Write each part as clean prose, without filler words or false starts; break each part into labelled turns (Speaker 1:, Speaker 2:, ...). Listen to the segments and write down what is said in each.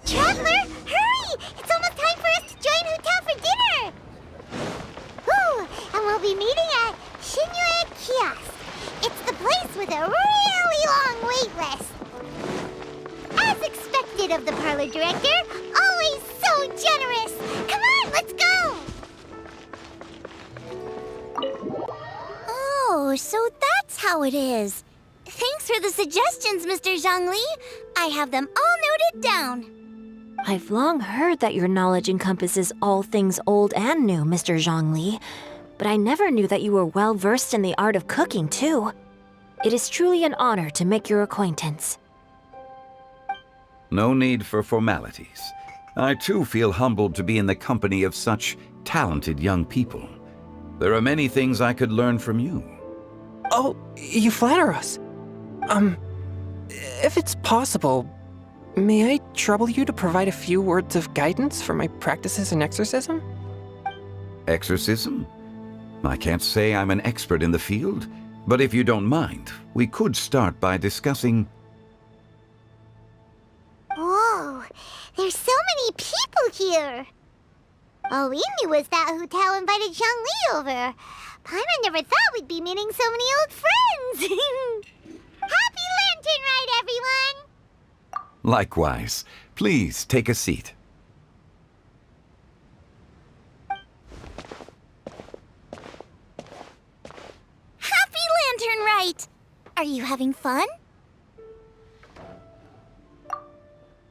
Speaker 1: Traveler, hurry! It's almost time for us to join Hotel for dinner! Ooh, and we'll be meeting at Shinue Kiosk. It's the place with a really long wait list. As expected of the parlor director, always so generous! Come on, let's go! Oh, so that's how it is. Thanks for the suggestions, Mr. Zhongli. I have them all noted down.
Speaker 2: I've long heard that your knowledge encompasses all things old and new, Mr. Zhongli, but I never knew that you were well versed in the art of cooking, too. It is truly an honor to make your acquaintance.
Speaker 3: No need for formalities. I too feel humbled to be in the company of such talented young people. There are many things I could learn from you.
Speaker 4: Oh, you flatter us. If it's possible, may I trouble you to provide a few words of guidance for my practices in exorcism?
Speaker 3: Exorcism? I can't say I'm an expert in the field, but if you don't mind, we could start by discussing...
Speaker 1: Whoa, there's so many people here. All we knew was that Hotel invited Zhongli over. Paimon never thought we'd be meeting so many old friends. Happy Lantern Rite, everyone!
Speaker 3: Likewise. Please take a seat.
Speaker 1: Happy Lantern Rite! Are you having fun?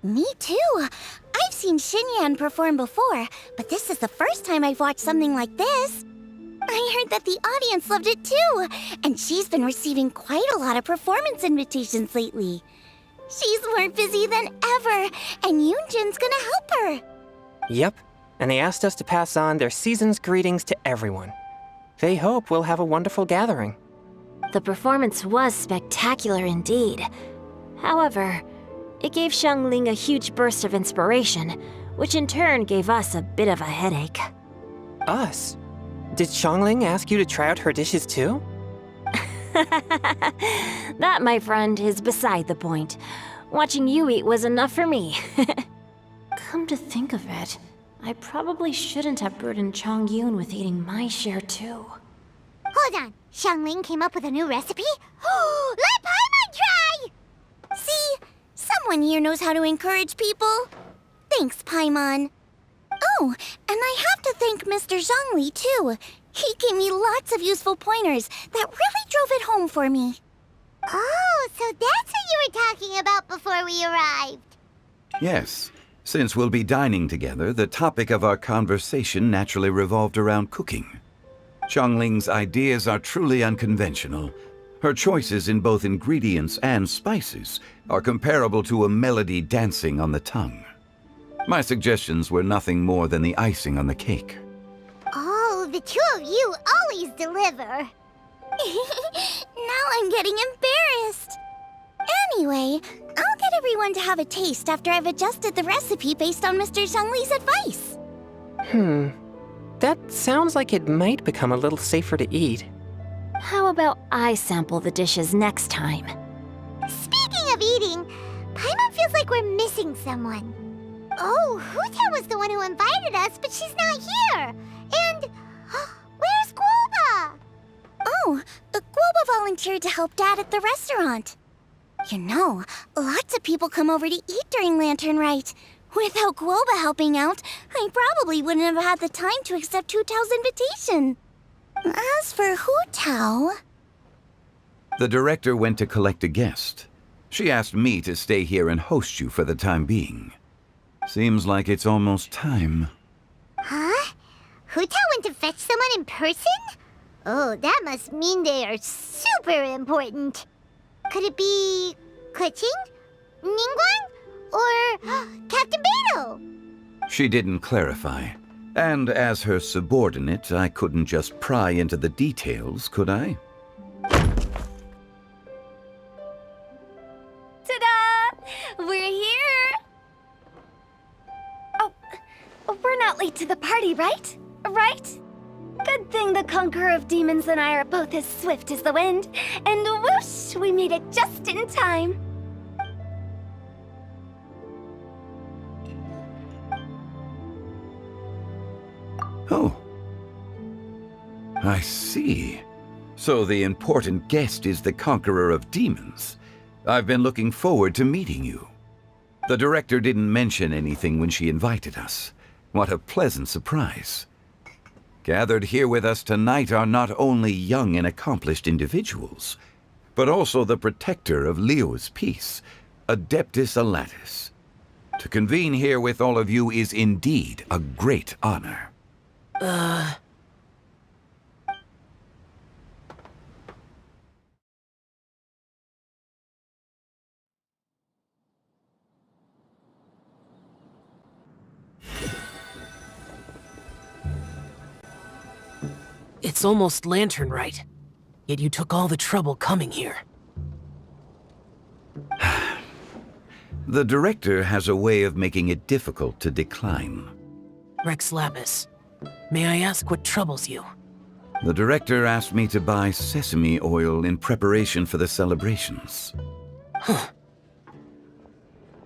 Speaker 1: Me too. I've seen Xinyan perform before, but this is the first time I've watched something like this. I heard that the audience loved it too, and she's been receiving quite a lot of performance invitations lately. She's more busy than ever, and Yoonjin's gonna help her.
Speaker 4: Yep, and they asked us to pass on their season's greetings to everyone. They hope we'll have a wonderful gathering.
Speaker 2: The performance was spectacular indeed. However, it gave Xiangling a huge burst of inspiration, which in turn gave us a bit of a headache.
Speaker 4: Us? Did Xiangling ask you to try out her dishes too?
Speaker 2: That, my friend, is beside the point. Watching you eat was enough for me. Come to think of it, I probably shouldn't have burdened Chongyun with eating my share too.
Speaker 1: Hold on, Xiangling came up with a new recipe? Let Paimon try! See, someone here knows how to encourage people. Thanks, Paimon. Oh, and I have to thank Mr. Zhongli, too. He gave me lots of useful pointers that really drove it home for me. Oh, so that's what you were talking about before we arrived.
Speaker 3: Yes. Since we'll be dining together, the topic of our conversation naturally revolved around cooking. Xiangling's ideas are truly unconventional. Her choices in both ingredients and spices are comparable to a melody dancing on the tongue. My suggestions were nothing more than the icing on the cake.
Speaker 1: Oh, the two of you always deliver. Now I'm getting embarrassed. Anyway, I'll get everyone to have a taste after I've adjusted the recipe based on Mr. Zhongli's advice.
Speaker 4: That sounds like it might become a little safer to eat.
Speaker 2: How about I sample the dishes next time?
Speaker 1: Speaking of eating, Paimon feels like we're missing someone. Oh, Huta was the one who invited us, but she's not here. And where's Guoba? Oh, Guoba volunteered to help Dad at the restaurant. You know, lots of people come over to eat during Lantern Rite. Without Guoba helping out, I probably wouldn't have had the time to accept Hu Tao's invitation. As for Hu Tao...
Speaker 3: The director went to collect a guest. She asked me to stay here and host you for the time being. Seems like it's almost time.
Speaker 1: Huh? Hu Tao went to fetch someone in person? Oh, that must mean they are super important. Could it be... Keqing? Ningguang? Or Captain Beidou?
Speaker 3: She didn't clarify. And as her subordinate, I couldn't just pry into the details, could I?
Speaker 1: Ta-da! We're here! Oh, we're not late to the party, right? Right? Good thing the Conqueror of Demons and I are both as swift as the wind. And whoosh, we made it just in time.
Speaker 3: Oh. I see. So the important guest is the conqueror of demons. I've been looking forward to meeting you. The director didn't mention anything when she invited us. What a pleasant surprise. Gathered here with us tonight are not only young and accomplished individuals, but also the protector of Leo's peace, Adeptus Alatus. To convene here with all of you is indeed a great honor.
Speaker 5: It's almost lantern Rite, yet you took all the trouble coming here.
Speaker 3: The director has a way of making it difficult to decline.
Speaker 5: Rex Lapis, may I ask what troubles you?
Speaker 3: The director asked me to buy sesame oil in preparation for the celebrations.
Speaker 5: Huh.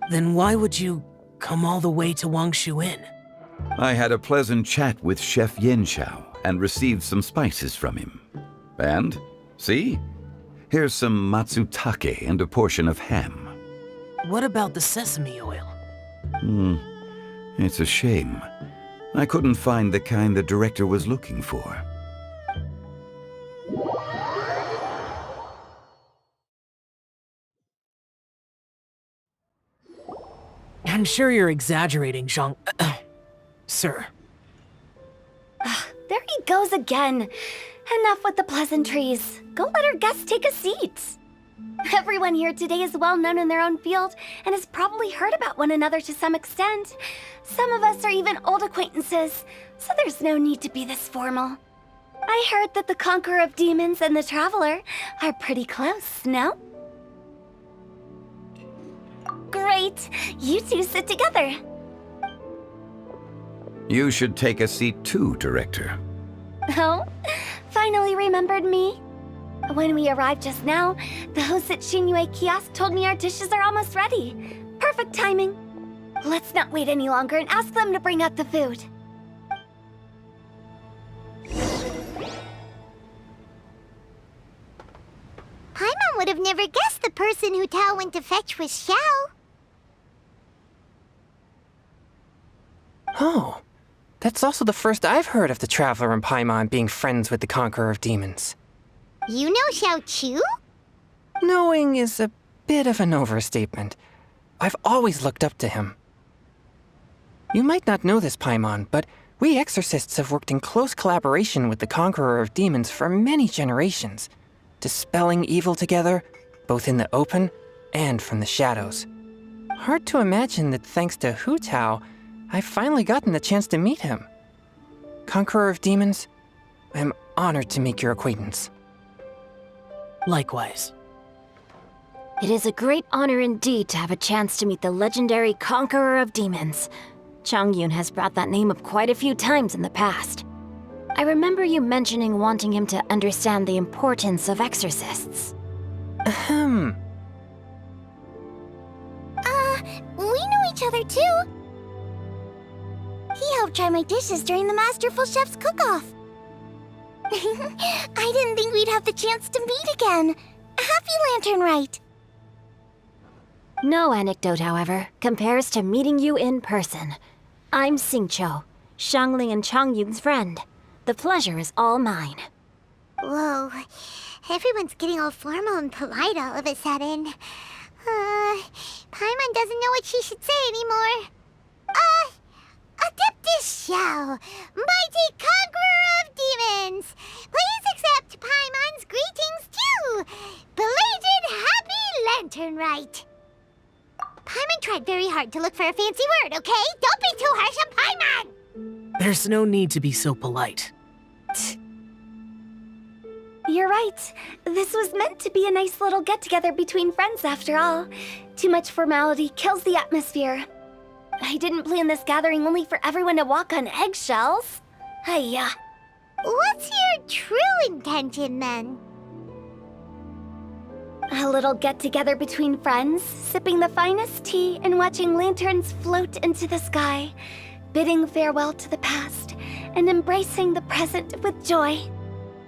Speaker 5: Then why would you come all the way to Wangshu Inn?
Speaker 3: I had a pleasant chat with Chef Xiao and received some spices from him. And, see? Here's some matsutake and a portion of ham.
Speaker 5: What about the sesame oil?
Speaker 3: It's a shame. I couldn't find the kind the director was looking for.
Speaker 5: I'm sure you're exaggerating, Sir.
Speaker 1: There he goes again. Enough with the pleasantries. Go let our guests take a seat. Everyone here today is well known in their own field and has probably heard about one another to some extent. Some of us are even old acquaintances, so there's no need to be this formal. I heard that the Conqueror of Demons and the Traveler are pretty close, no? Great! You two sit together.
Speaker 3: You should take a seat too, Director.
Speaker 1: Oh? Finally remembered me? When we arrived just now, the host at Shinue Kiosk told me our dishes are almost ready. Perfect timing. Let's not wait any longer and ask them to bring out the food. Paimon would have never guessed the person who Tao went to fetch was Xiao.
Speaker 4: Oh, that's also the first I've heard of the Traveler and Paimon being friends with the Conqueror of Demons.
Speaker 1: You know Xiao Chu?
Speaker 4: Knowing is a bit of an overstatement. I've always looked up to him. You might not know this, Paimon, but we exorcists have worked in close collaboration with the Conqueror of Demons for many generations, dispelling evil together, both in the open and from the shadows. Hard to imagine that thanks to Hu Tao, I've finally gotten the chance to meet him. Conqueror of Demons, I'm honored to make your acquaintance.
Speaker 5: Likewise.
Speaker 2: It is a great honor indeed to have a chance to meet the legendary Conqueror of Demons. Changyun has brought that name up quite a few times in the past. I remember you mentioning wanting him to understand the importance of exorcists.
Speaker 1: We know each other too. He helped try my dishes during the Masterful Chef's cook-off. I didn't think we'd have the chance to meet again. Happy Lantern Rite.
Speaker 2: No anecdote, however, compares to meeting you in person. I'm Xingqiu, Shangling and Changyun's friend. The pleasure is all mine.
Speaker 1: Whoa, everyone's getting all formal and polite all of a sudden. Paimon doesn't know what she should say anymore. Adeptus Xiao, mighty conqueror of demons, please accept Paimon's greetings too. Belated Happy Lantern Rite. Paimon tried very hard to look for a fancy word, okay? Don't be too harsh on Paimon!
Speaker 5: There's no need to be so polite.
Speaker 1: You're right. This was meant to be a nice little get-together between friends after all. Too much formality kills the atmosphere. I didn't plan this gathering only for everyone to walk on eggshells. Hiya. What's your true intention then? A little get-together between friends, sipping the finest tea and watching lanterns float into the sky, bidding farewell to the past and embracing the present with joy.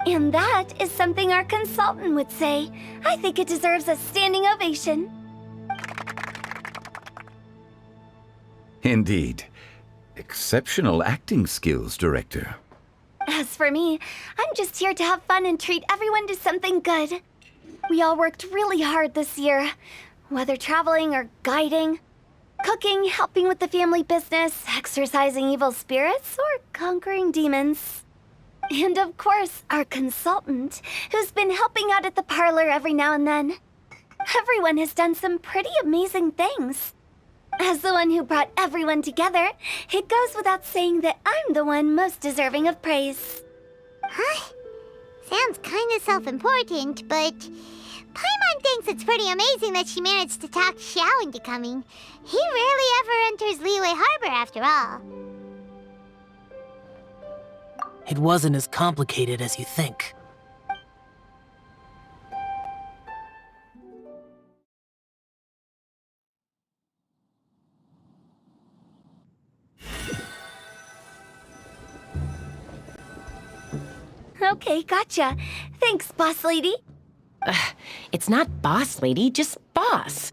Speaker 1: And that is something our consultant would say. I think it deserves a standing ovation.
Speaker 3: Indeed. Exceptional acting skills, Director.
Speaker 1: As for me, I'm just here to have fun and treat everyone to something good. We all worked really hard this year, whether traveling or guiding, cooking, helping with the family business, exorcising evil spirits, or conquering demons. And of course, our consultant, who's been helping out at the parlor every now and then. Everyone has done some pretty amazing things. As the one who brought everyone together, it goes without saying that I'm the one most deserving of praise. Huh? Sounds kinda self-important, but Paimon thinks it's pretty amazing that she managed to talk Xiao into coming. He rarely ever enters Liyue Harbor after all.
Speaker 5: It wasn't as complicated as you think.
Speaker 1: Okay, gotcha. Thanks, boss lady.
Speaker 6: It's not boss lady, just boss.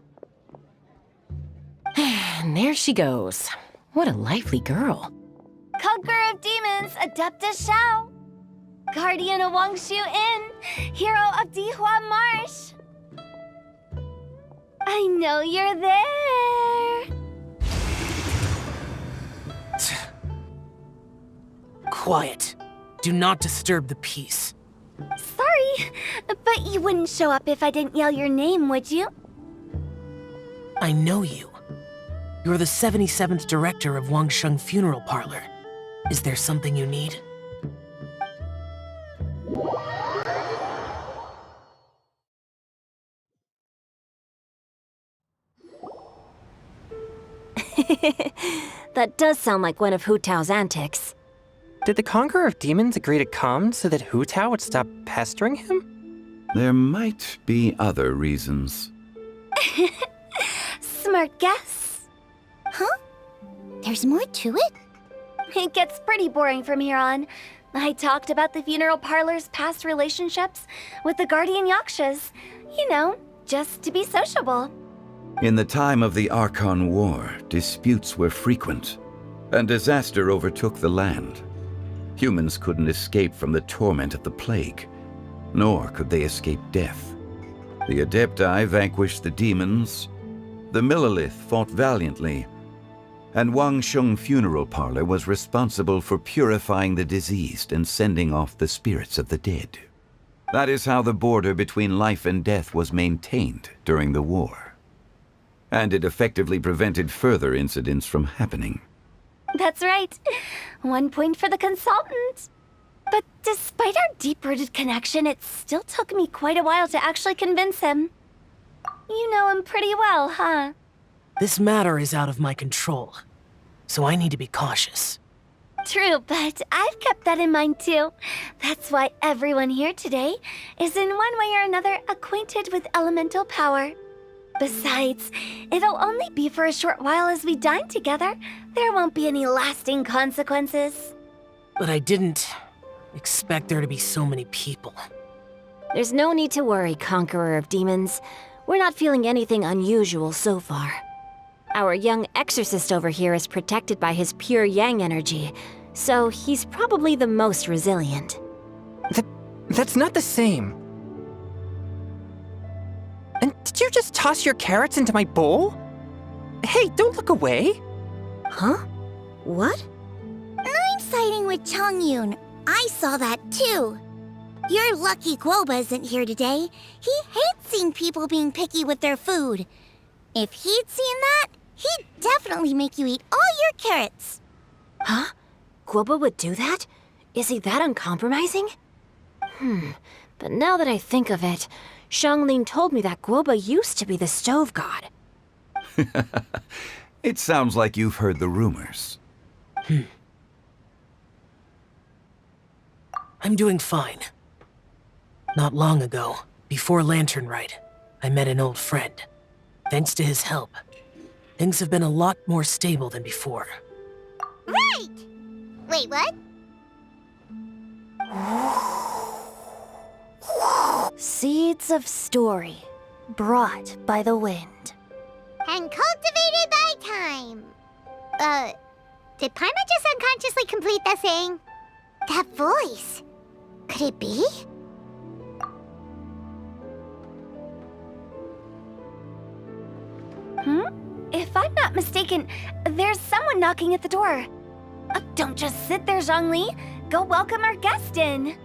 Speaker 6: And there she goes. What a lively girl.
Speaker 1: Conqueror of demons, Adeptus Xiao. Guardian of Wangshu Inn, hero of Dihua Marsh. I know you're there.
Speaker 5: Quiet. Do not disturb the peace.
Speaker 1: Sorry, but you wouldn't show up if I didn't yell your name, would you?
Speaker 5: I know you. You're the 77th director of Wangsheng Funeral Parlor. Is there something you need?
Speaker 2: That does sound like one of Hu Tao's antics.
Speaker 4: Did the Conqueror of Demons agree to come so that Hu Tao would stop pestering him?
Speaker 3: There might be other reasons.
Speaker 1: Smart guess. Huh? There's more to it? It gets pretty boring from here on. I talked about the funeral parlor's past relationships with the Guardian Yakshas. You know, just to be sociable.
Speaker 3: In the time of the Archon War, disputes were frequent, and disaster overtook the land. Humans couldn't escape from the torment of the plague, nor could they escape death. The Adepti vanquished the demons, the Millelith fought valiantly, and Wangsheng Funeral Parlor was responsible for purifying the diseased and sending off the spirits of the dead. That is how the border between life and death was maintained during the war. And it effectively prevented further incidents from happening.
Speaker 1: That's right. 1 point for the consultant. But despite our deep-rooted connection, it still took me quite a while to actually convince him. You know him pretty well, huh?
Speaker 5: This matter is out of my control, so I need to be cautious.
Speaker 1: True, but I've kept that in mind too. That's why everyone here today is in one way or another acquainted with elemental power. Besides, it'll only be for a short while as we dine together. There won't be any lasting consequences.
Speaker 5: But I didn't expect there to be so many people.
Speaker 2: There's no need to worry, Conqueror of Demons. We're not feeling anything unusual so far. Our young exorcist over here is protected by his pure yang energy, so he's probably the most resilient.
Speaker 4: That's not the same. And did you just toss your carrots into my bowl? Hey, don't look away.
Speaker 2: Huh? What?
Speaker 1: I'm siding with Chongyun. I saw that too. You're lucky Guoba isn't here today. He hates seeing people being picky with their food. If he'd seen that, he'd definitely make you eat all your carrots.
Speaker 2: Huh? Guoba would do that? Is he that uncompromising? But now that I think of it, Xiangling told me that Guoba used to be the stove god.
Speaker 3: It sounds like you've heard the rumors.
Speaker 5: I'm doing fine. Not long ago, before Lantern Rite, I met an old friend. Thanks to his help, things have been a lot more stable than before.
Speaker 1: Right! Wait, what?
Speaker 2: Seeds of story, brought by the wind.
Speaker 1: And cultivated by time. Did Paimon just unconsciously complete that saying? That voice. Could it be?
Speaker 7: If I'm not mistaken, there's someone knocking at the door. Don't just sit there, Zhongli. Go welcome our guest in.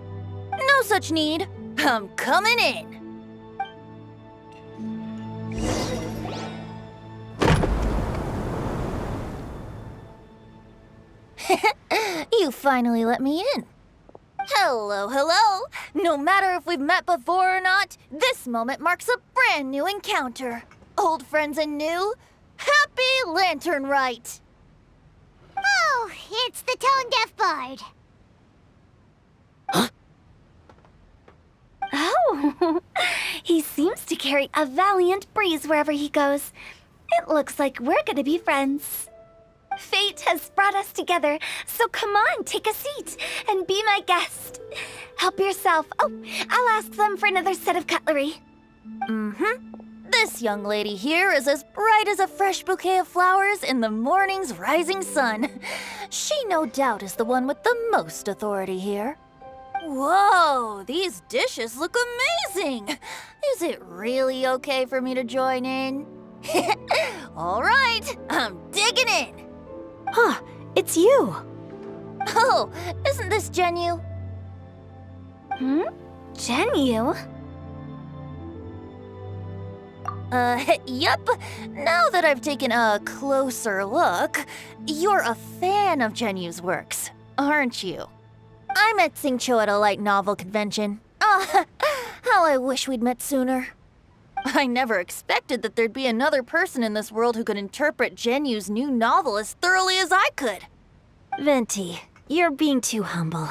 Speaker 2: No such need. I'm coming in. You finally let me in. Hello, hello. No matter if we've met before or not, this moment marks a brand new encounter. Old friends and new, happy Lantern Rite.
Speaker 1: Oh, it's the tone-deaf bard.
Speaker 7: Oh, he seems to carry a valiant breeze wherever he goes. It looks like we're gonna be friends. Fate has brought us together, so come on, take a seat and be my guest. Help yourself. Oh, I'll ask them for another set of cutlery.
Speaker 2: This young lady here is as bright as a fresh bouquet of flowers in the morning's rising sun. She no doubt is the one with the most authority here. Whoa, these dishes look amazing! Is it really okay for me to join in? All right, I'm digging in! Huh, it's you.
Speaker 8: Oh, isn't this Genu?
Speaker 7: Genu?
Speaker 8: Yep. Now that I've taken a closer look, you're a fan of Genu's works, aren't you? I met Xingqiu at a light novel convention. Ah, how I wish we'd met sooner. I never expected that there'd be another person in this world who could interpret Genu's new novel as thoroughly as I could.
Speaker 2: Venti, you're being too humble.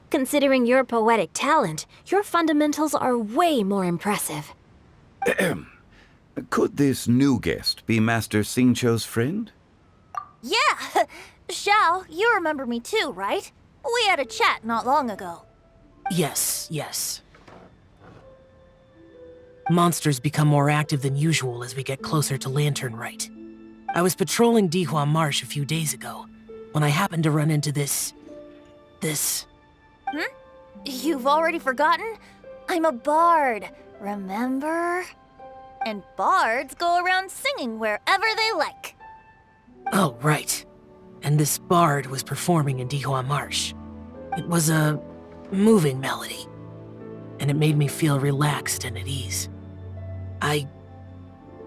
Speaker 2: Considering your poetic talent, your fundamentals are way more impressive.
Speaker 3: Could this new guest be Master Xingqiu's friend?
Speaker 8: Yeah! Xiao, you remember me too, right? We had a chat not long ago.
Speaker 5: Yes. Monsters become more active than usual as we get closer to Lantern Rite. I was patrolling Dihua Marsh a few days ago, when I happened to run into this...
Speaker 8: You've already forgotten? I'm a bard, remember? And bards go around singing wherever they like.
Speaker 5: Oh, right. And this bard was performing in Dihua Marsh. It was a moving melody, and it made me feel relaxed and at ease. I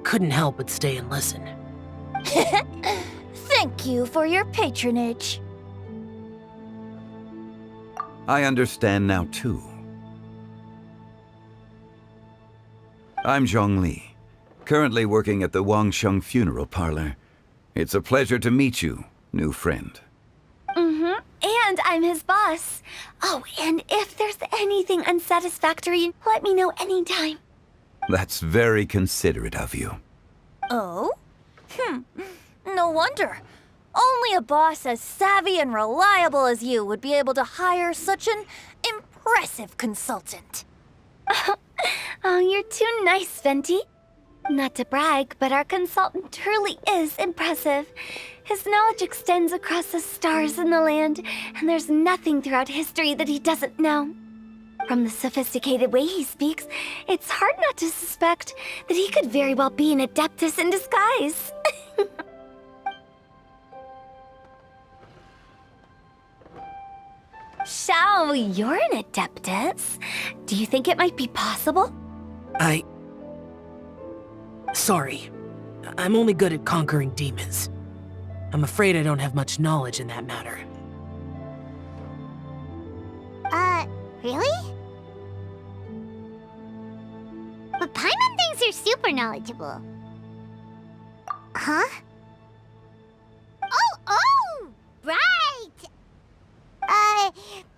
Speaker 5: couldn't help but stay and listen.
Speaker 8: Thank you for your patronage.
Speaker 3: I understand now, too. I'm Zhongli, currently working at the Wangsheng Funeral Parlor. It's a pleasure to meet you, new friend.
Speaker 7: And I'm his boss. Oh, and if there's anything unsatisfactory, let me know anytime.
Speaker 3: That's very considerate of you.
Speaker 8: Oh? No wonder. Only a boss as savvy and reliable as you would be able to hire such an impressive consultant.
Speaker 7: Oh, you're too nice, Venti. Not to brag, but our consultant truly is impressive. His knowledge extends across the stars and the land, and there's nothing throughout history that he doesn't know. From the sophisticated way he speaks, it's hard not to suspect that he could very well be an adeptus in disguise. Xiao, you're an adeptus. Do you think it might be possible?
Speaker 5: Sorry. I'm only good at conquering demons. I'm afraid I don't have much knowledge in that matter.
Speaker 1: Really? But Paimon thinks you're super knowledgeable. Huh? Oh! Right!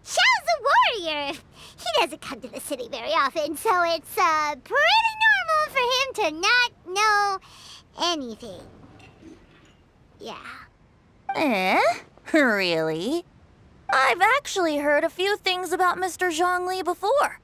Speaker 1: Xiao's a warrior. He doesn't come to the city very often, so it's, pretty normal for him to not know anything. Yeah.
Speaker 8: Really? I've actually heard a few things about Mr. Zhongli before.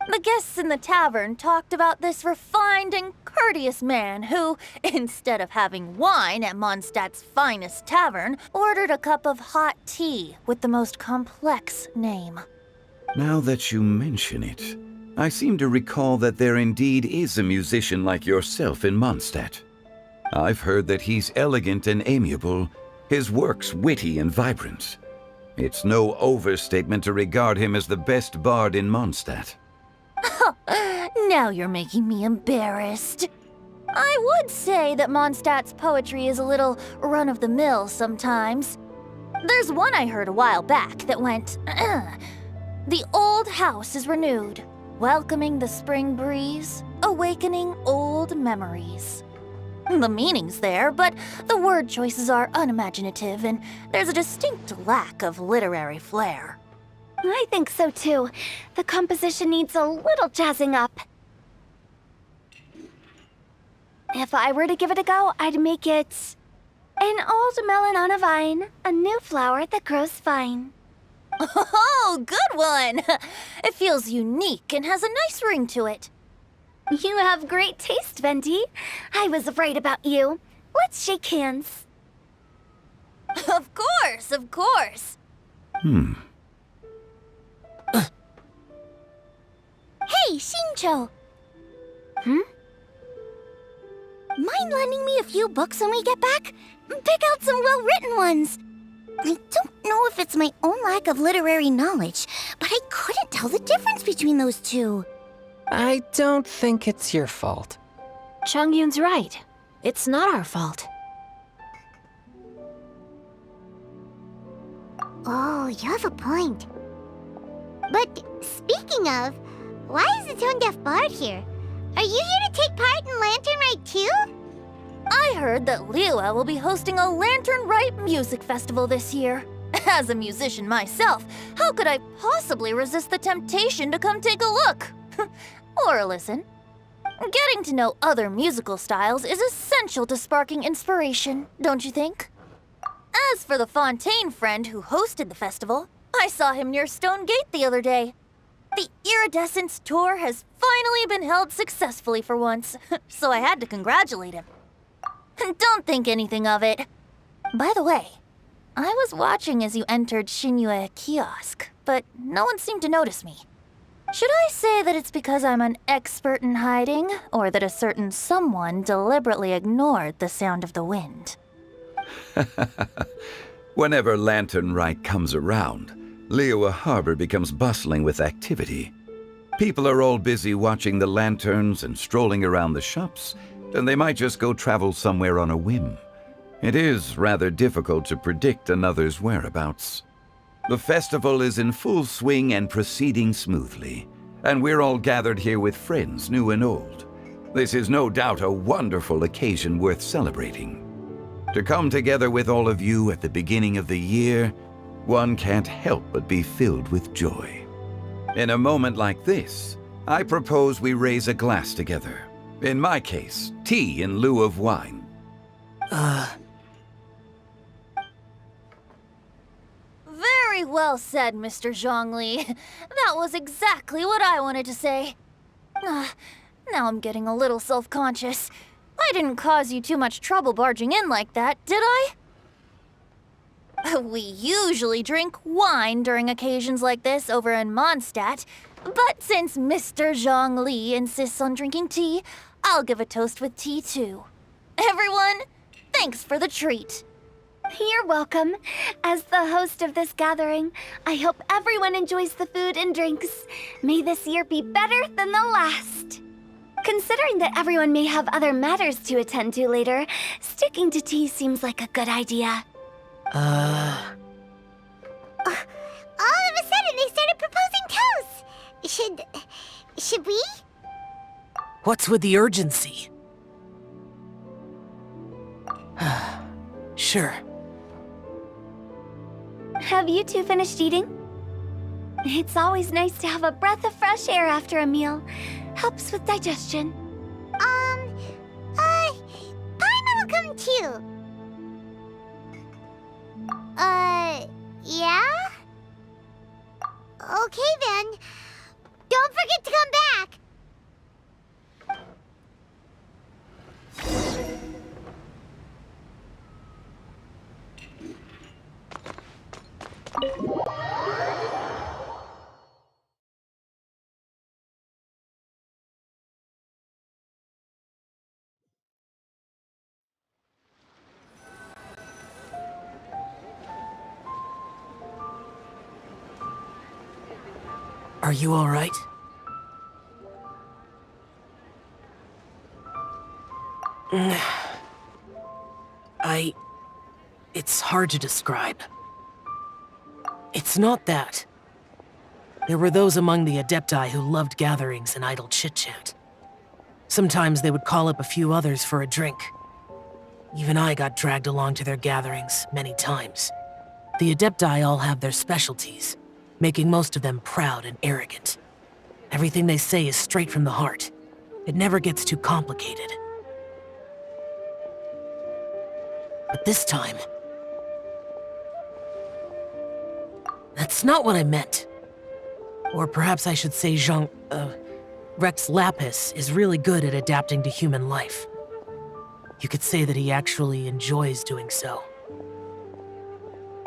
Speaker 8: The guests in the tavern talked about this refined and courteous man who, instead of having wine at Mondstadt's finest tavern, ordered a cup of hot tea with the most complex name.
Speaker 3: Now that you mention it, I seem to recall that there indeed is a musician like yourself in Mondstadt. I've heard that he's elegant and amiable, his works witty and vibrant. It's no overstatement to regard him as the best bard in Mondstadt.
Speaker 8: Now you're making me embarrassed. I would say that Mondstadt's poetry is a little run-of-the-mill sometimes. There's one I heard a while back that went, "The old house is renewed, welcoming the spring breeze, awakening old memories." The meaning's there, but the word choices are unimaginative, and there's a distinct lack of literary flair.
Speaker 7: I think so too. The composition needs a little jazzing up. If I were to give it a go, I'd make it an old melon on a vine, a new flower that grows fine.
Speaker 8: Oh, good one! It feels unique and has a nice ring to it.
Speaker 7: You have great taste, Venti. I was right about you. Let's shake hands.
Speaker 8: Of course, of course.
Speaker 1: Hey, Xinqiu! Mind lending me a few books when we get back? Pick out some well-written ones. I don't know if it's my own lack of literary knowledge, but I couldn't tell the difference between those two.
Speaker 4: I don't think it's your fault.
Speaker 2: Chongyun's right. It's not our fault.
Speaker 1: Oh, you have a point. But speaking of, why is the tone-deaf bard here? Are you here to take part in Lantern Rite too?
Speaker 8: I heard that Liua will be hosting a Lantern Rite music festival this year. As a musician myself, how could I possibly resist the temptation to come take a look? Or listen. Getting to know other musical styles is essential to sparking inspiration, don't you think? As for the Fontaine friend who hosted the festival, I saw him near Stone Gate the other day. The Iridescence tour has finally been held successfully for once, so I had to congratulate him. Don't think anything of it. By the way, I was watching as you entered Xinyue Kiosk, but no one seemed to notice me. Should I say that it's because I'm an expert in hiding, or that a certain someone deliberately ignored the sound of the wind?
Speaker 3: Whenever Lantern Rite comes around, Liua Harbor becomes bustling with activity. People are all busy watching the lanterns and strolling around the shops, and they might just go travel somewhere on a whim. It is rather difficult to predict another's whereabouts. The festival is in full swing and proceeding smoothly, and we're all gathered here with friends, new and old. This is no doubt a wonderful occasion worth celebrating. To come together with all of you at the beginning of the year, one can't help but be filled with joy. In a moment like this, I propose we raise a glass together. In my case, tea in lieu of wine.
Speaker 8: Very well said, Mr. Zhongli. That was exactly what I wanted to say. Now I'm getting a little self-conscious. I didn't cause you too much trouble barging in like that, did I? We usually drink wine during occasions like this over in Mondstadt, but since Mr. Zhongli insists on drinking tea, I'll give a toast with tea too. Everyone, thanks for the treat.
Speaker 7: You're welcome. As the host of this gathering, I hope everyone enjoys the food and drinks. May this year be better than the last. Considering that everyone may have other matters to attend to later, sticking to tea seems like a good idea.
Speaker 1: All of a sudden, they started proposing toasts. Should we?
Speaker 5: What's with the urgency? Sure.
Speaker 7: Have you two finished eating? It's always nice to have a breath of fresh air after a meal. Helps with digestion.
Speaker 1: Paimon will come too. Yeah?
Speaker 5: Are you alright? It's hard to describe. It's not that. There were those among the Adepti who loved gatherings and idle chit-chat. Sometimes they would call up a few others for a drink. Even I got dragged along to their gatherings many times. The Adepti all have their specialties, making most of them proud and arrogant. Everything they say is straight from the heart. It never gets too complicated. But this time... that's not what I meant. Or perhaps I should say Rex Lapis is really good at adapting to human life. You could say that he actually enjoys doing so.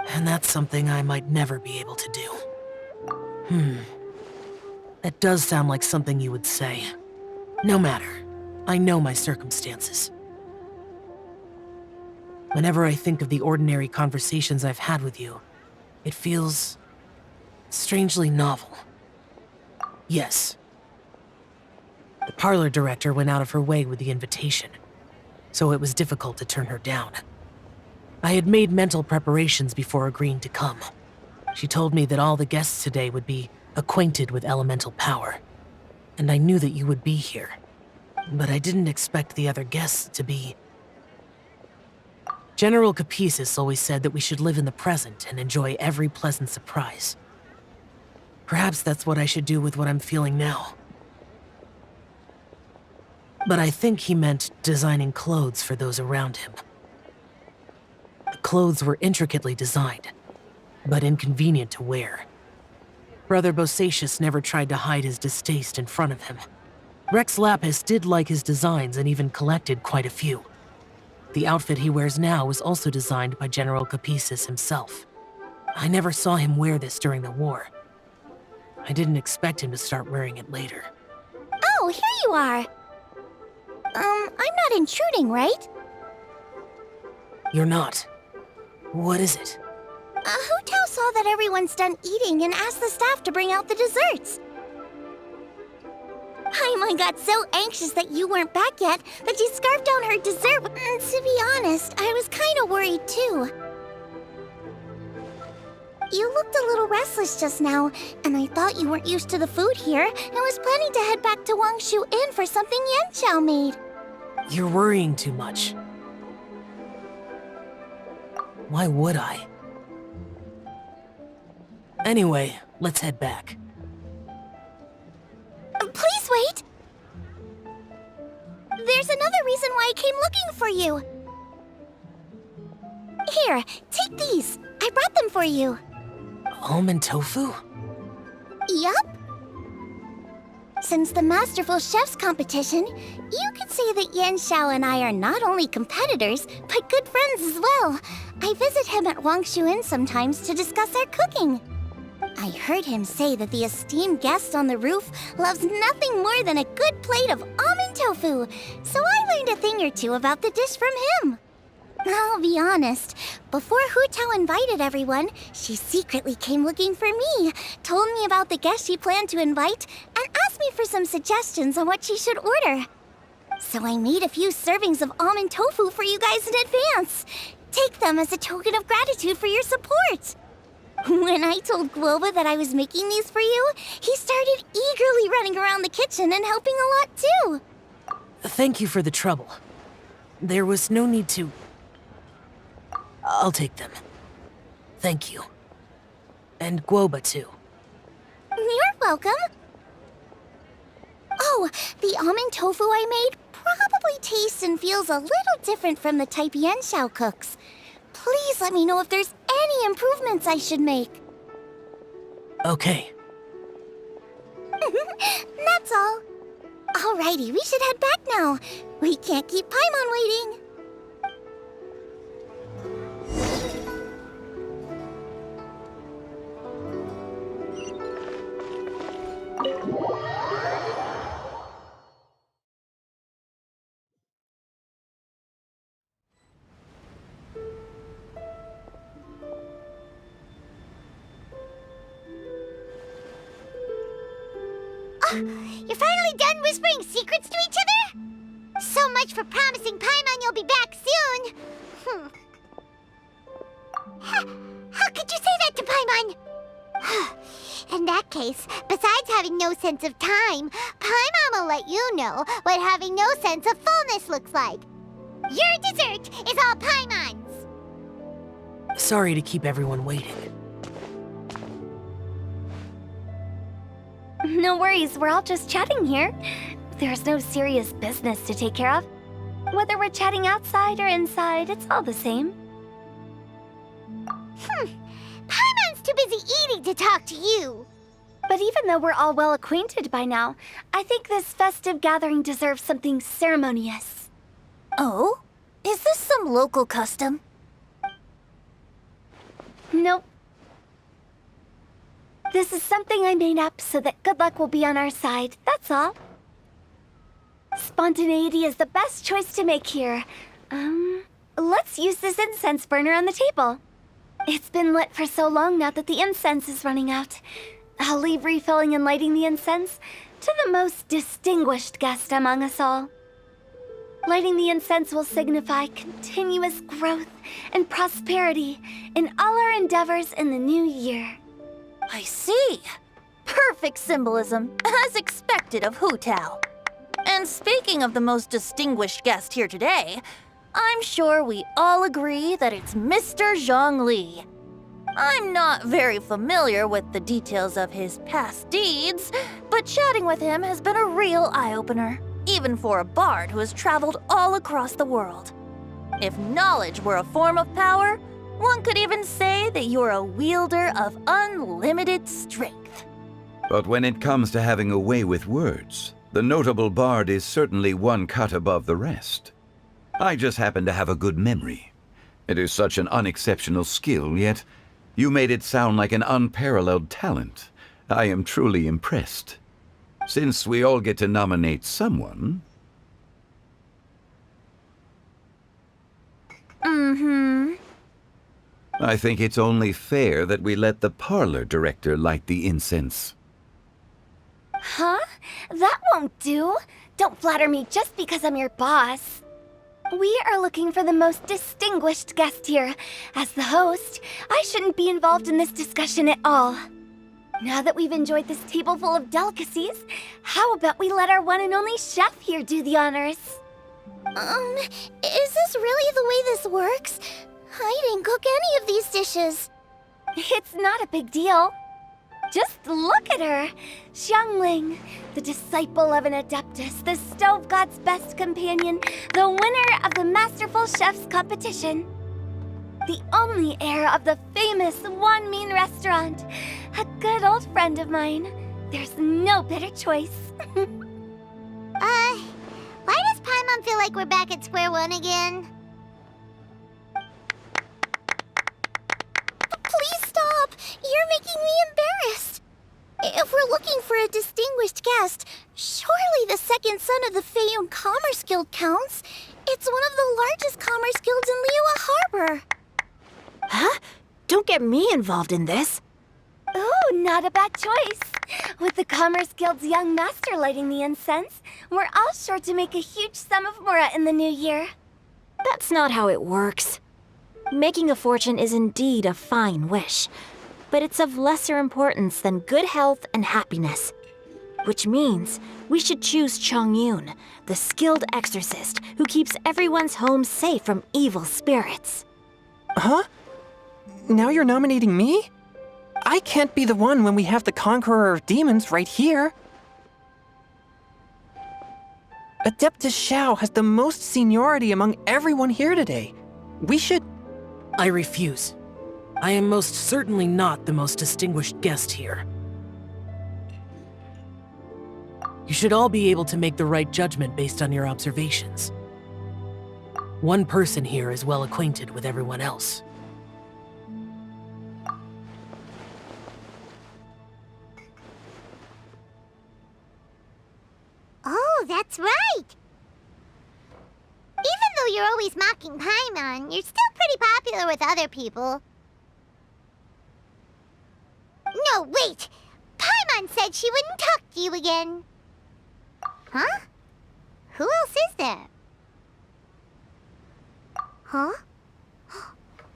Speaker 5: And that's something I might never be able to do. That does sound like something you would say. No matter. I know my circumstances. Whenever I think of the ordinary conversations I've had with you, it feels strangely novel. Yes. The parlor director went out of her way with the invitation, so it was difficult to turn her down. I had made mental preparations before agreeing to come. She told me that all the guests today would be acquainted with elemental power, and I knew that you would be here. But I didn't expect the other guests to be... General Capisis always said that we should live in the present and enjoy every pleasant surprise. Perhaps that's what I should do with what I'm feeling now. But I think he meant designing clothes for those around him. The clothes were intricately designed, but inconvenient to wear. Brother Bosacius never tried to hide his distaste in front of him. Rex Lapis did like his designs and even collected quite a few. The outfit he wears now was also designed by General Capisis himself. I never saw him wear this during the war. I didn't expect him to start wearing it later.
Speaker 1: Oh, here you are. I'm not intruding, right?
Speaker 5: You're not. What is it?
Speaker 1: Hu Tao saw that everyone's done eating and asked the staff to bring out the desserts. Paimon got so anxious that you weren't back yet that she scarfed down her dessert. To be honest, I was kind of worried too. You looked a little restless just now, and I thought you weren't used to the food here and was planning to head back to Wangshu Inn for something Xiao made.
Speaker 5: You're worrying too much. Why would I? Anyway, let's head back.
Speaker 1: Please wait! There's another reason why I came looking for you. Here, take these. I brought them for you.
Speaker 5: Almond tofu?
Speaker 1: Yup. Since the Masterful Chef's competition, you could say that Xiao and I are not only competitors, but good friends as well. I visit him at Wangshu Inn sometimes to discuss our cooking. I heard him say that the esteemed guest on the roof loves nothing more than a good plate of almond tofu, so I learned a thing or two about the dish from him. I'll be honest, before Hu Tao invited everyone, she secretly came looking for me, told me about the guests she planned to invite, and asked me for some suggestions on what she should order. So I made a few servings of almond tofu for you guys in advance. Take them as a token of gratitude for your support. When I told Guoba that I was making these for you, he started eagerly running around the kitchen and helping a lot too.
Speaker 5: Thank you for the trouble. There was no need to... I'll take them. Thank you. And Guoba too.
Speaker 1: You're welcome. Oh, the almond tofu I made probably tastes and feels a little different from the type Xiao cooks. Please let me know if there's any improvements I should make.
Speaker 5: Okay.
Speaker 1: That's all. Alrighty, we should head back now. We can't keep Paimon waiting. You're finally done whispering secrets to each other? So much for promising Paimon you'll be back soon. How could you say that to Paimon? In that case, besides having no sense of time, Paimon will let you know what having no sense of fullness looks like. Your dessert is all Paimon's.
Speaker 5: Sorry to keep everyone waiting.
Speaker 7: No worries, we're all just chatting here. There's no serious business to take care of. Whether we're chatting outside or inside, it's all the same.
Speaker 1: Paimon's too busy eating to talk to you.
Speaker 7: But even though we're all well acquainted by now, I think this festive gathering deserves something ceremonious.
Speaker 8: Oh? Is this some local custom?
Speaker 7: Nope. This is something I made up so that good luck will be on our side, that's all. Spontaneity is the best choice to make here. Let's use this incense burner on the table. It's been lit for so long now that the incense is running out. I'll leave refilling and lighting the incense to the most distinguished guest among us all. Lighting the incense will signify continuous growth and prosperity in all our endeavors in the new year.
Speaker 8: I see. Perfect symbolism, as expected of Hu Tao. And speaking of the most distinguished guest here today, I'm sure we all agree that it's Mr. Zhongli. I'm not very familiar with the details of his past deeds, but chatting with him has been a real eye-opener, even for a bard who has traveled all across the world. If knowledge were a form of power, one could even say that you're a wielder of unlimited strength.
Speaker 3: But when it comes to having a way with words, the notable bard is certainly one cut above the rest. I just happen to have a good memory. It is such an unexceptional skill, yet you made it sound like an unparalleled talent. I am truly impressed. Since we all get to nominate someone... I think it's only fair that we let the parlor director light the incense.
Speaker 7: Huh? That won't do. Don't flatter me just because I'm your boss. We are looking for the most distinguished guest here. As the host, I shouldn't be involved in this discussion at all. Now that we've enjoyed this table full of delicacies, how about we let our one and only chef here do the honors?
Speaker 8: Is this really the way this works? I didn't cook any of these dishes.
Speaker 7: It's not a big deal. Just look at her! Xiangling, the disciple of an adeptus, the stove god's best companion, the winner of the Masterful Chef's competition. The only heir of the famous Wanmin restaurant. A good old friend of mine. There's no better choice.
Speaker 1: Why does Paimon feel like we're back at square one again?
Speaker 8: Please stop! You're making me embarrassed. If we're looking for a distinguished guest, surely the second son of the Feiyun Commerce Guild counts. It's one of the largest commerce guilds in Liyue Harbor.
Speaker 2: Huh? Don't get me involved in this.
Speaker 7: Ooh, not a bad choice. With the Commerce Guild's young master lighting the incense, we're all sure to make a huge sum of mora in the new year.
Speaker 2: That's not how it works. Making a fortune is indeed a fine wish, but it's of lesser importance than good health and happiness. Which means we should choose Chongyun, the skilled exorcist who keeps everyone's home safe from evil spirits.
Speaker 4: Huh? Now you're nominating me? I can't be the one when we have the Conqueror of Demons right here. Adeptus Xiao has the most seniority among everyone here today. We should...
Speaker 5: I refuse. I am most certainly not the most distinguished guest here. You should all be able to make the right judgment based on your observations. One person here is well acquainted with everyone else.
Speaker 1: Oh, that's right! Even though you're always mocking Paimon, you're still pretty popular with other people. No, wait! Paimon Paimon said she wouldn't talk to you again. Huh? Who else is there? Huh?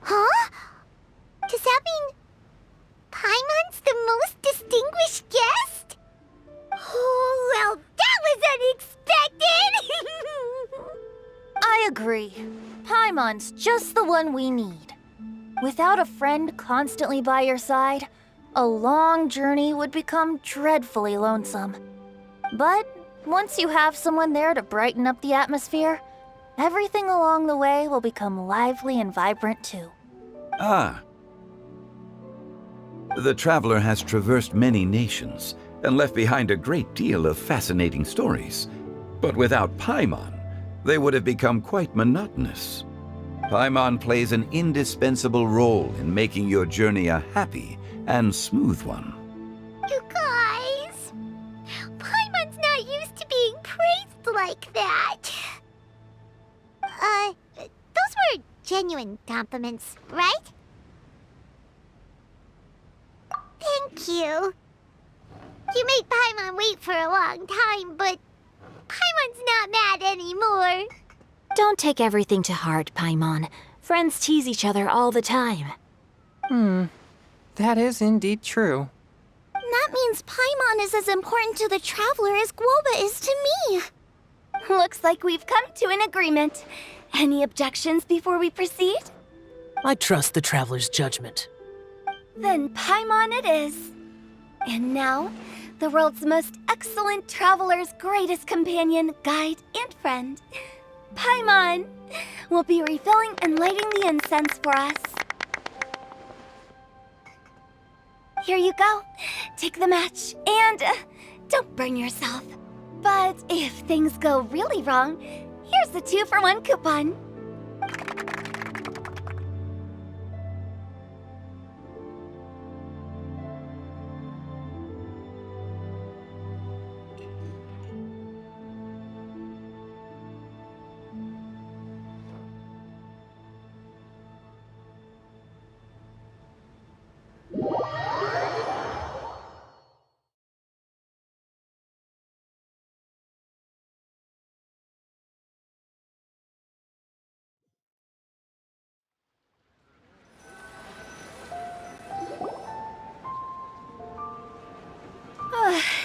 Speaker 1: Huh? Does that mean Paimon's the most distinguished guest? Oh, well, that was unexpected!
Speaker 8: I agree. Paimon's just the one we need. Without a friend constantly by your side, a long journey would become dreadfully lonesome. But once you have someone there to brighten up the atmosphere, everything along the way will become lively and vibrant too.
Speaker 3: Ah. The traveler has traversed many nations and left behind a great deal of fascinating stories. But without Paimon, they would have become quite monotonous. Paimon plays an indispensable role in making your journey a happy and smooth one.
Speaker 1: You guys, Paimon's not used to being praised like that. Those were genuine compliments, right? Thank you. You made Paimon wait for a long time, but Paimon's not mad anymore.
Speaker 2: Don't take everything to heart, Paimon. Friends tease each other all the time.
Speaker 4: That is indeed true.
Speaker 8: That means Paimon is as important to the traveler as Guoba is to me.
Speaker 7: Looks like we've come to an agreement. Any objections before we proceed?
Speaker 5: I trust the traveler's judgment.
Speaker 7: Then Paimon it is. And now, the world's most excellent traveler's greatest companion, guide, and friend, Paimon, will be refilling and lighting the incense for us. Here you go. Take the match, and don't burn yourself. But if things go really wrong, here's the 2-for-1 coupon.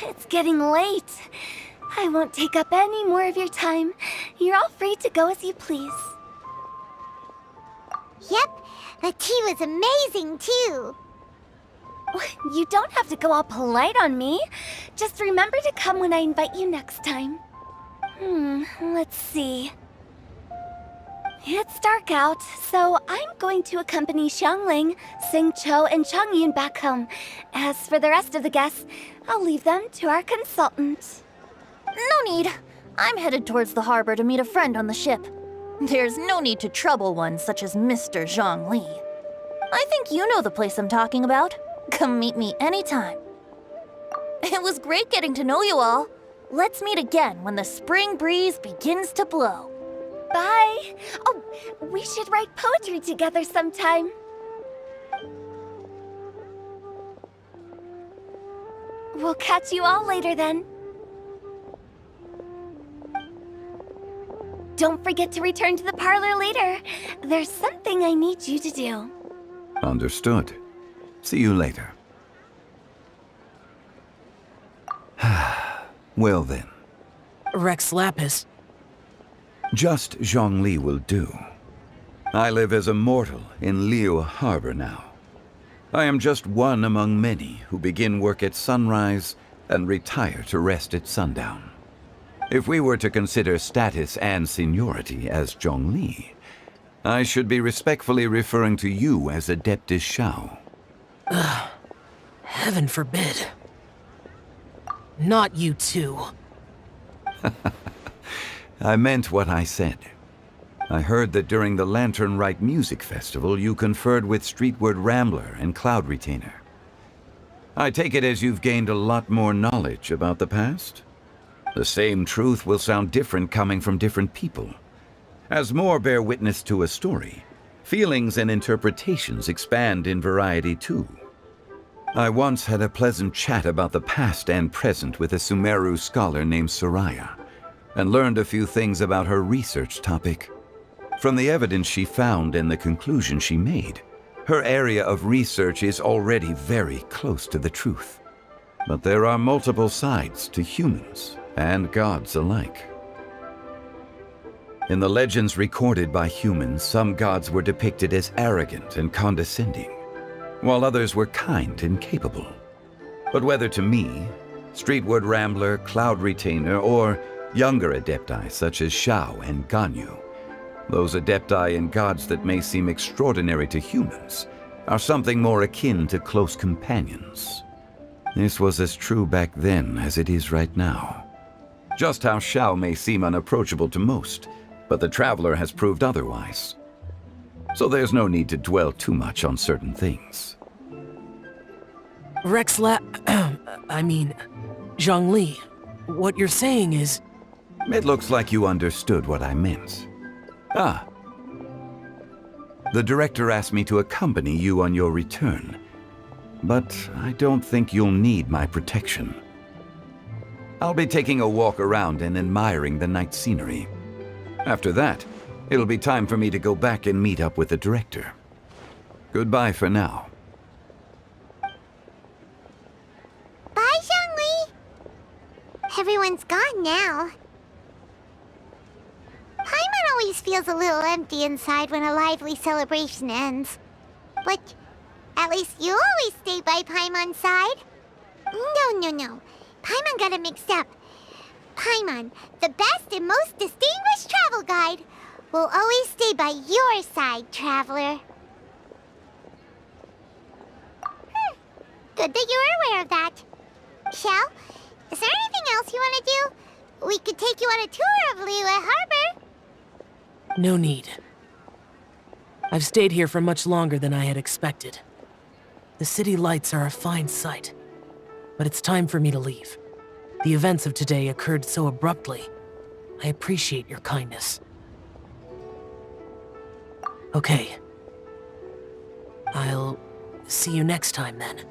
Speaker 7: It's getting late. I won't take up any more of your time. You're all free to go as you please.
Speaker 1: Yep, the tea was amazing too.
Speaker 7: You don't have to go all polite on me. Just remember to come when I invite you next time. Let's see. It's dark out, so I'm going to accompany Xiangling, Xingqiu, and Chongyun back home. As for the rest of the guests, I'll leave them to our consultant.
Speaker 8: No need. I'm headed towards the harbor to meet a friend on the ship. There's no need to trouble one such as Mr. Zhongli. I think you know the place I'm talking about. Come meet me anytime. It was great getting to know you all. Let's meet again when the spring breeze begins to blow.
Speaker 7: Bye. Oh, we should write poetry together sometime. We'll catch you all later then. Don't forget to return to the parlor later. There's something I need you to do.
Speaker 3: Understood. See you later. Well then.
Speaker 5: Rex Lapis.
Speaker 3: Just Zhongli will do. I live as a mortal in Liu Harbor now. I am just one among many who begin work at sunrise and retire to rest at sundown. If we were to consider status and seniority as Zhongli, I should be respectfully referring to you as Adeptus Xiao.
Speaker 5: Heaven forbid. Not you too.
Speaker 3: I meant what I said. I heard that during the Lantern Rite Music Festival, you conferred with Streetward Rambler and Cloud Retainer. I take it as you've gained a lot more knowledge about the past? The same truth will sound different coming from different people. As more bear witness to a story, feelings and interpretations expand in variety too. I once had a pleasant chat about the past and present with a Sumeru scholar named Soraya, and learned a few things about her research topic. From the evidence she found and the conclusion she made, her area of research is already very close to the truth. But there are multiple sides to humans and gods alike. In the legends recorded by humans, some gods were depicted as arrogant and condescending, while others were kind and capable. But whether to me, Streetwood Rambler, Cloud Retainer, or younger adepti such as Xiao and Ganyu, those adepti and gods that may seem extraordinary to humans are something more akin to close companions. This was as true back then as it is right now. Just how Xiao may seem unapproachable to most, but the Traveler has proved otherwise. So there's no need to dwell too much on certain things.
Speaker 5: Zhongli, what you're saying is...
Speaker 3: It looks like you understood what I meant. Ah. The director asked me to accompany you on your return, but I don't think you'll need my protection. I'll be taking a walk around and admiring the night scenery. After that, it'll be time for me to go back and meet up with the director. Goodbye for now.
Speaker 1: Bye, Zhongli! Everyone's gone now. Paimon always feels a little empty inside when a lively celebration ends. But at least you always stay by Paimon's side. No. Paimon got it mixed up. Paimon, the best and most distinguished travel guide, will always stay by your side, Traveler. Good that you're aware of that. Xiao, is there anything else you want to do? We could take you on a tour of Liyue Harbor.
Speaker 5: No need. I've stayed here for much longer than I had expected. The city lights are a fine sight, but it's time for me to leave. The events of today occurred so abruptly. I appreciate your kindness. Okay. I'll see you next time then.